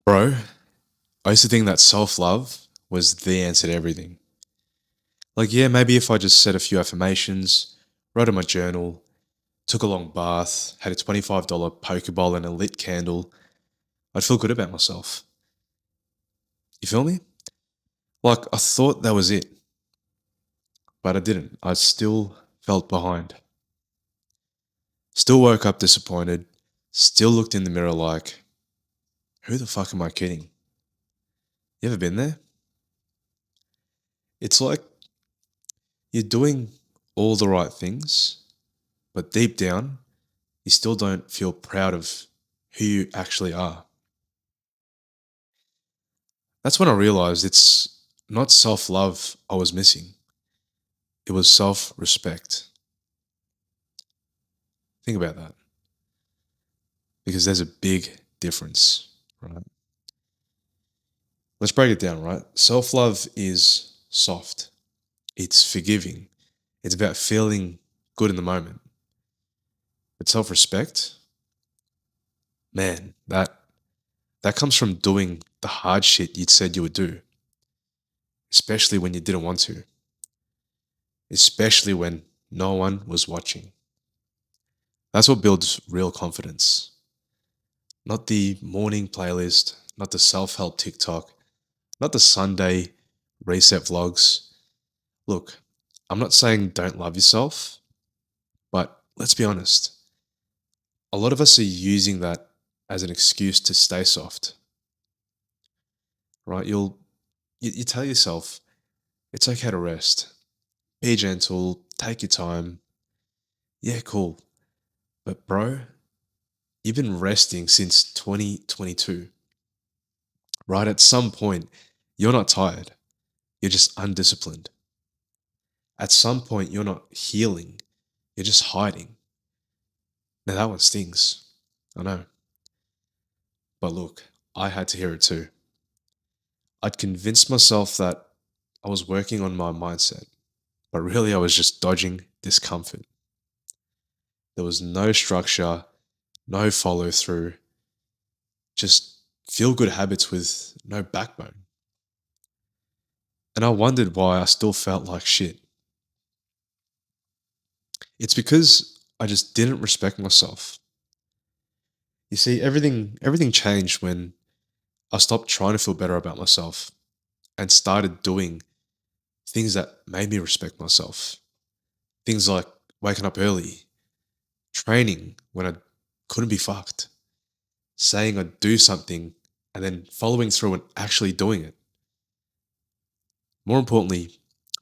Bro, I used to think that self love was the answer to everything. Like, yeah, maybe if I just said a few affirmations, wrote in my journal, took a long bath, had a $25 Pokeball and a lit candle, I'd feel good about myself. You feel me? Like, I thought that was it, but I didn't. I still felt behind. Still woke up disappointed, still looked in the mirror like, who the fuck am I kidding? You ever been there? It's like you're doing all the right things, but deep down, you still don't feel proud of who you actually are. That's when I realized it's not self love I was missing, it was self respect. Think about that because there's a big difference, right? Let's break it down, right? Self love is soft, it's forgiving, it's about feeling good in the moment. But self respect, man, that comes from doing the hard shit you'd said you would do, especially when you didn't want to, especially when no one was watching. That's what builds real confidence. Not the morning playlist, not the self help TikTok, not the Sunday reset vlogs. Look, I'm not saying don't love yourself, but let's be honest. A lot of us are using that as an excuse to stay soft, right? You tell yourself it's okay to rest, be gentle, take your time. Yeah, cool. But bro, you've been resting since 2022, right? At some point, you're not tired. You're just undisciplined. At some point, you're not healing, you're just hiding. Now, that one stings. I know. But look, I had to hear it too. I'd convinced myself that I was working on my mindset, but really I was just dodging discomfort. There was no structure, no follow through, just feel good habits with no backbone. And I wondered why I still felt like shit. It's because I just didn't respect myself. You see, everything changed when I stopped trying to feel better about myself and started doing things that made me respect myself. Things like waking up early, training when I couldn't be fucked, saying I'd do something and then following through and actually doing it. More importantly,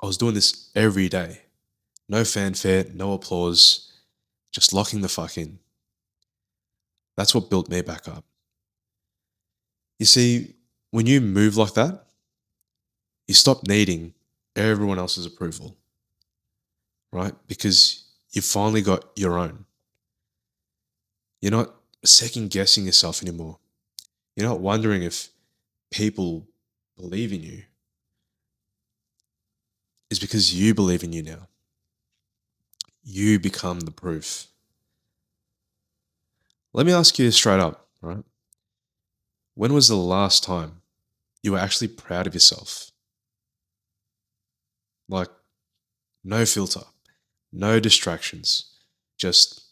I was doing this every day. No fanfare, no applause, just locking the fuck in. That's what built me back up. You see, when you move like that, you stop needing everyone else's approval, right? Because you finally got your own. You're not second guessing yourself anymore. You're not wondering if people believe in you. It's because you believe in you now. You become the proof. Let me ask you straight up, right? When was the last time you were actually proud of yourself? Like, no filter, no distractions. Just,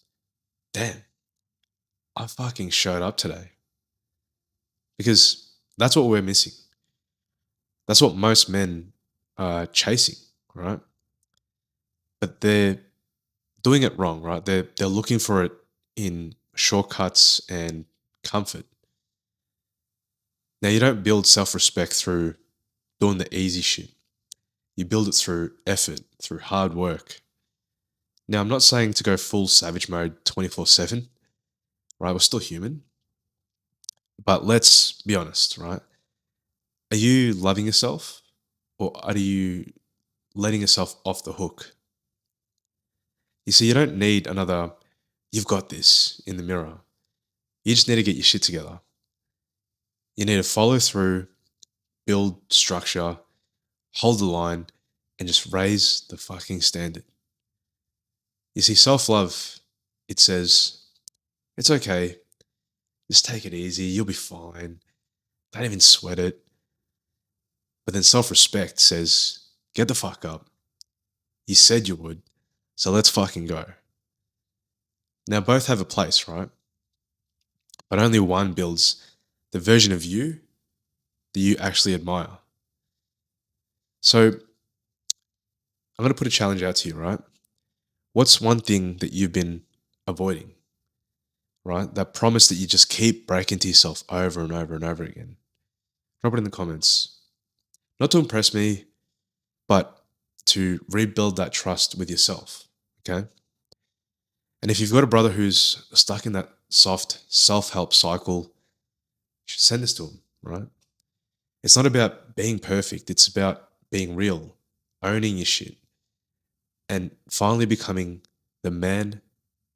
damn, I fucking showed up today. Because that's what we're missing. That's what most men are chasing, right? But they're doing it wrong, right? They're looking for it in shortcuts and comfort. Now you don't build self-respect through doing the easy shit. You build it through effort, through hard work. Now I'm not saying to go full savage mode 24/7, right? We're still human. But let's be honest, right? Are you loving yourself or are you letting yourself off the hook? You see, you don't need another, you've got this in the mirror. You just need to get your shit together. You need to follow through, build structure, hold the line, and just raise the fucking standard. You see, self love, it says, it's okay, just take it easy, you'll be fine. Don't even sweat it. But then self-respect says, get the fuck up. You said you would, so let's fucking go. Now, both have a place, right? But only one builds the version of you that you actually admire. So, I'm going to put a challenge out to you, right? What's one thing that you've been avoiding, right? That promise that you just keep breaking to yourself over and over and over again. Drop it in the comments. Not to impress me, but to rebuild that trust with yourself, okay? And if you've got a brother who's stuck in that soft self-help cycle, you should send this to him, right? It's not about being perfect. It's about being real, owning your shit, and finally becoming the man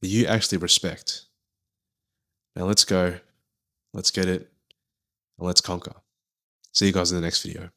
that you actually respect. Now let's go, let's get it, and let's conquer. See you guys in the next video.